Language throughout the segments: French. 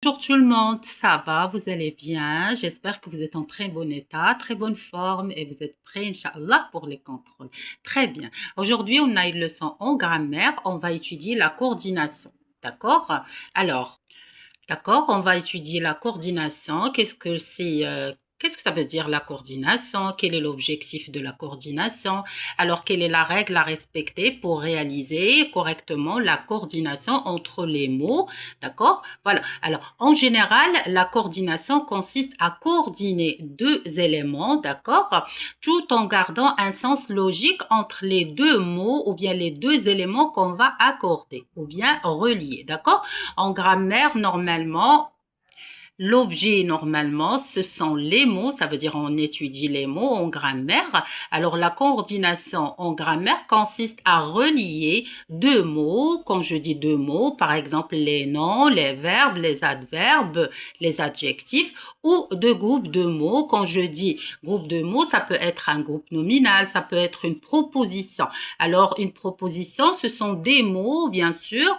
Bonjour tout le monde, ça va, vous allez bien? J'espère que vous êtes en très bon état, très bonne forme et vous êtes prêts, Inch'Allah, pour les contrôles. Très bien. Aujourd'hui, on a une leçon en grammaire. On va étudier la coordination. D'accord? Alors, d'accord, on va étudier la coordination. Qu'est-ce que ça veut dire la coordination? Quel est l'objectif de la coordination? Alors, quelle est la règle à respecter pour réaliser correctement la coordination entre les mots? D'accord? Voilà. Alors, en général, la coordination consiste à coordonner deux éléments, d'accord? Tout en gardant un sens logique entre les deux mots ou bien les deux éléments qu'on va accorder ou bien relier, d'accord? En grammaire, normalement, l'objet, normalement, ce sont les mots, ça veut dire on étudie les mots en grammaire. Alors, la coordination en grammaire consiste à relier deux mots. Quand je dis deux mots, par exemple, les noms, les verbes, les adverbes, les adjectifs, ou deux groupes de mots. Quand je dis groupe de mots, ça peut être un groupe nominal, ça peut être une proposition. Alors, une proposition, ce sont des mots, bien sûr,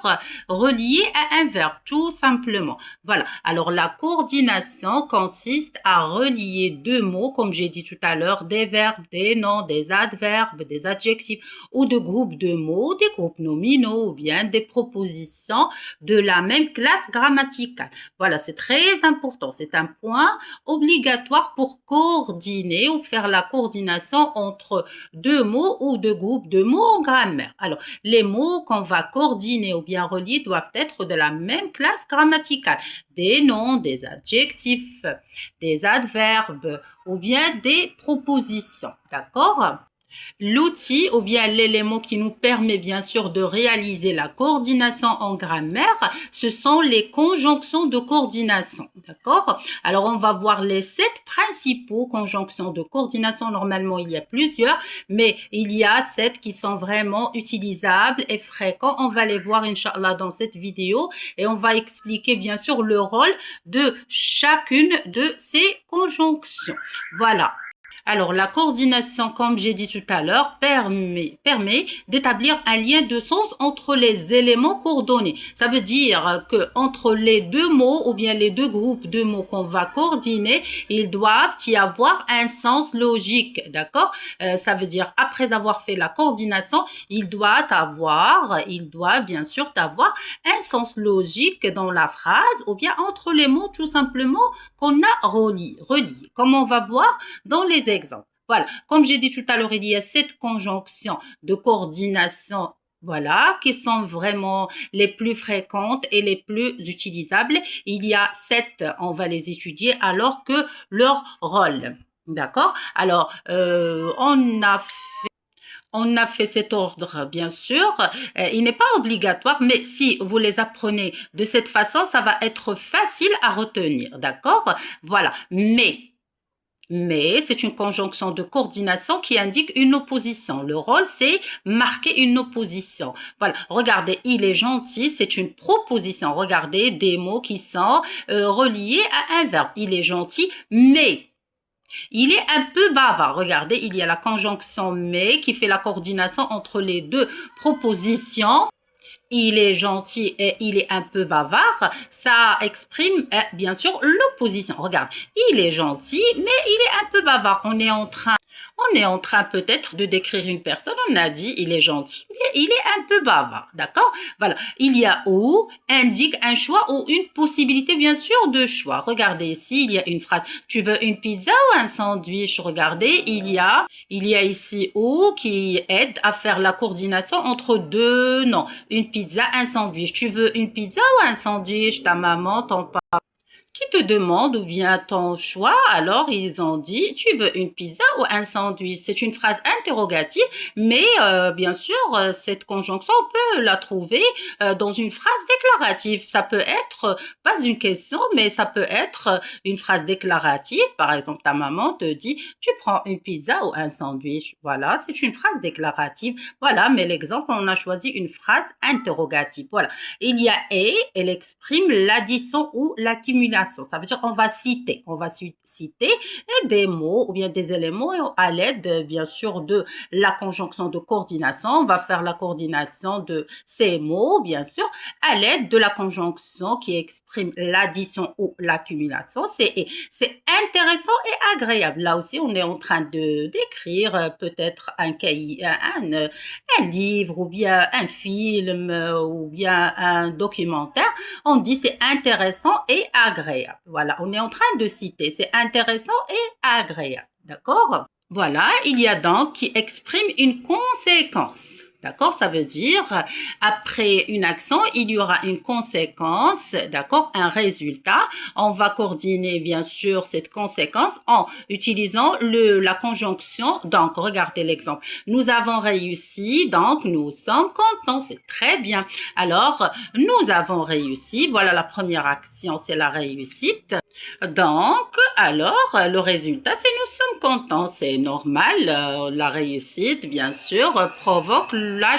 reliés à un verbe, tout simplement. Voilà. Alors, la coordination consiste à relier deux mots, comme j'ai dit tout à l'heure, des verbes, des noms, des adverbes, des adjectifs ou de groupes de mots, des groupes nominaux ou bien des propositions de la même classe grammaticale. Voilà, c'est très important. C'est un point obligatoire pour coordonner ou faire la coordination entre deux mots ou deux groupes de mots en grammaire. Alors, les mots qu'on va coordonner ou bien relier doivent être de la même classe grammaticale. Des noms, des adjectifs, des adverbes ou bien des propositions. D'accord? L'outil ou bien l'élément qui nous permet bien sûr de réaliser la coordination en grammaire, ce sont les conjonctions de coordination. D'accord? Alors, on va voir les 7 principaux conjonctions de coordination. Normalement, il y a plusieurs, mais il y a 7 qui sont vraiment utilisables et fréquents. On va les voir, Inch'Allah, dans cette vidéo et on va expliquer bien sûr le rôle de chacune de ces conjonctions. Voilà. Alors, la coordination, comme j'ai dit tout à l'heure, permet d'établir un lien de sens entre les éléments coordonnés. Ça veut dire que entre les deux mots ou bien les deux groupes de mots qu'on va coordonner, ils doivent y avoir un sens logique, d'accord? Ça veut dire, après avoir fait la coordination, il doit bien sûr avoir un sens logique dans la phrase ou bien entre les mots tout simplement qu'on a relié, comme on va voir dans les exemples. Voilà, comme j'ai dit tout à l'heure, il y a 7 conjonctions de coordination, voilà, qui sont vraiment les plus fréquentes et les plus utilisables. Il y a 7, on va les étudier, alors que leur rôle. D'accord? Alors, on a fait cet ordre, bien sûr. Il n'est pas obligatoire, mais si vous les apprenez de cette façon, ça va être facile à retenir. D'accord? Voilà. Mais c'est une conjonction de coordination qui indique une opposition. Le rôle, c'est marquer une opposition. Voilà, regardez, il est gentil, c'est une proposition. Regardez des mots qui sont reliés à un verbe. Il est gentil, mais il est un peu bavard. Regardez, il y a la conjonction mais qui fait la coordination entre les deux propositions. Il est gentil et il est un peu bavard, ça exprime bien sûr l'opposition. Regarde, il est gentil, mais il est un peu bavard. On est en train peut-être de décrire une personne, on a dit il est gentil, mais il est un peu bavard, d'accord? Voilà, il y a ou indique un choix ou une possibilité bien sûr de choix. Regardez ici, il y a une phrase, tu veux une pizza ou un sandwich? Regardez, il y a ici ou qui aide à faire la coordination entre deux noms. Une pizza, un sandwich. Tu veux une pizza ou un sandwich? Ta maman, ton papa qui te demande ou bien ton choix, alors ils ont dit tu veux une pizza ou un sandwich. C'est une phrase interrogative, mais bien sûr, cette conjonction, on peut la trouver dans une phrase déclarative. Ça peut être pas une question, mais ça peut être une phrase déclarative. Par exemple, ta maman te dit tu prends une pizza ou un sandwich. Voilà, c'est une phrase déclarative. Voilà, mais l'exemple, on a choisi une phrase interrogative. Voilà. Il y a et, elle exprime l'addition ou l'accumulation. coordination. Ça veut dire on va citer. On va citer des mots ou bien des éléments à l'aide, bien sûr, de la conjonction de coordination. On va faire la coordination de ces mots, bien sûr, à l'aide de la conjonction qui exprime l'addition ou l'accumulation. C'est intéressant et agréable. Là aussi, on est en train de d'écrire peut-être un cahier, un livre ou bien un film ou bien un documentaire. On dit c'est intéressant et agréable. Voilà, on est en train de citer. C'est intéressant et agréable. D'accord? Voilà, il y a donc qui exprime une conséquence. D'accord? Ça veut dire, après une action, il y aura une conséquence, d'accord? Un résultat. On va coordonner, bien sûr, cette conséquence en utilisant la conjonction. Donc, regardez l'exemple. Nous avons réussi, donc nous sommes contents. C'est très bien. Alors, nous avons réussi. Voilà la première action, c'est la réussite. Donc, alors, le résultat, c'est nous sommes contents. C'est normal. La réussite, bien sûr, provoque la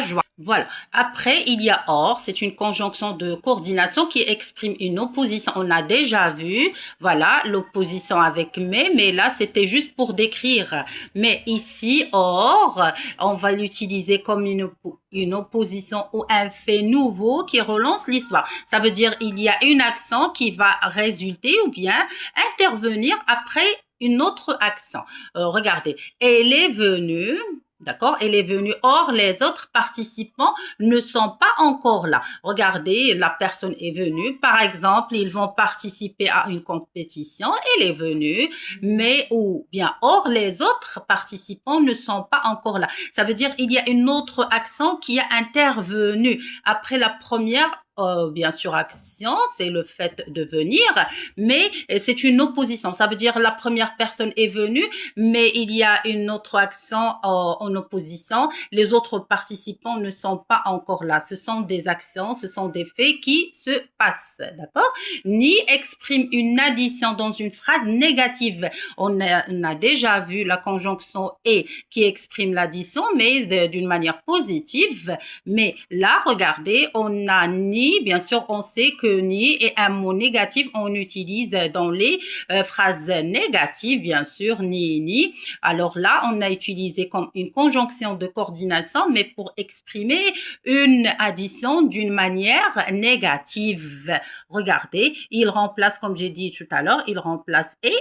joie. Voilà. Après, il y a or. C'est une conjonction de coordination qui exprime une opposition. On a déjà vu, voilà, l'opposition avec mais là, c'était juste pour décrire. Mais ici, or, on va l'utiliser comme une opposition ou un fait nouveau qui relance l'histoire. Ça veut dire il y a une action qui va résulter ou bien intervenir après une autre action. Regardez, elle est venue. D'accord? Elle est venue. Or, les autres participants ne sont pas encore là. Regardez, la personne est venue. Par exemple, ils vont participer à une compétition. Elle est venue. Mais, ou bien, or, les autres participants ne sont pas encore là. Ça veut dire il y a une autre action qui a intervenu après la première bien sûr, action, c'est le fait de venir, mais c'est une opposition. Ça veut dire la première personne est venue, mais il y a une autre action en opposition. Les autres participants ne sont pas encore là. Ce sont des actions, ce sont des faits qui se passent, d'accord? Ni exprime une addition dans une phrase négative. On a déjà vu la conjonction et qui exprime l'addition, mais d'une manière positive. Mais là, regardez, on a ni, bien sûr, on sait que ni est un mot négatif, on utilise dans les phrases négatives, bien sûr, ni. Alors là, on a utilisé comme une conjonction de coordination, mais pour exprimer une addition d'une manière négative. Regardez, il remplace, comme j'ai dit tout à l'heure, il remplace et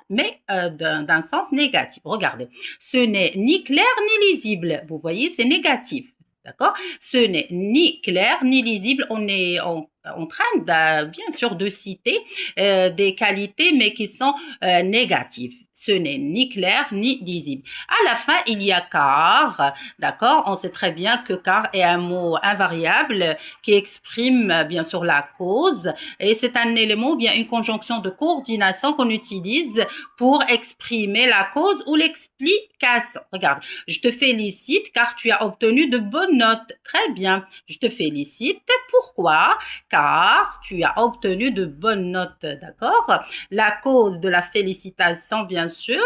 mais d'un sens négatif. Regardez, ce n'est ni clair ni lisible. Vous voyez, c'est négatif. D'accord? Ce n'est ni clair ni lisible. On est en train, bien sûr, de citer des qualités, mais qui sont négatives. Ce n'est ni clair ni lisible. À la fin, il y a car, d'accord? On sait très bien que car est un mot invariable qui exprime bien sûr la cause et c'est un élément ou bien une conjonction de coordination qu'on utilise pour exprimer la cause ou l'explication. Regarde, je te félicite car tu as obtenu de bonnes notes. Très bien, je te félicite. Pourquoi? Car tu as obtenu de bonnes notes, d'accord? La cause de la félicitation, bien sûr,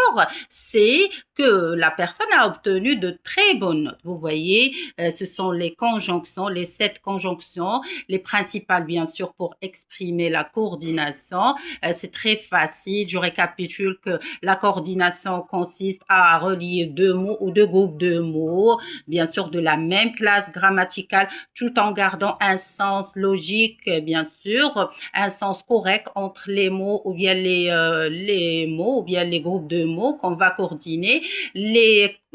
c'est que la personne a obtenu de très bonnes notes. Vous voyez, ce sont les conjonctions, les 7 conjonctions, les principales, bien sûr, pour exprimer la coordination. C'est très facile. Je récapitule que la coordination consiste à relier deux mots ou deux groupes de mots, bien sûr, de la même classe grammaticale, tout en gardant un sens logique, bien sûr, un sens correct entre les mots ou bien les mots ou bien les groupes de mots qu'on va coordonner.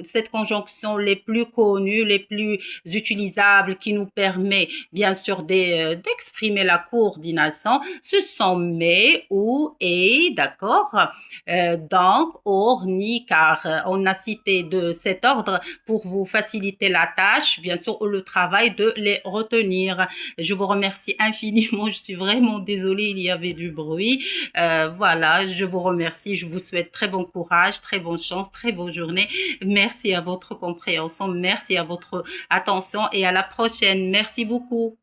Cette conjonction les plus connues, les plus utilisables qui nous permet bien sûr d'exprimer la coordination, ce sont mais, ou, et, d'accord? Donc, or, ni, car on a cité de cet ordre pour vous faciliter la tâche, bien sûr, ou le travail de les retenir. Je vous remercie infiniment. Je suis vraiment désolée, il y avait du bruit. Voilà, je vous remercie. Je vous souhaite très bon courage, très bonne chance, très bonne journée. Merci à votre compréhension, merci à votre attention et à la prochaine. Merci beaucoup.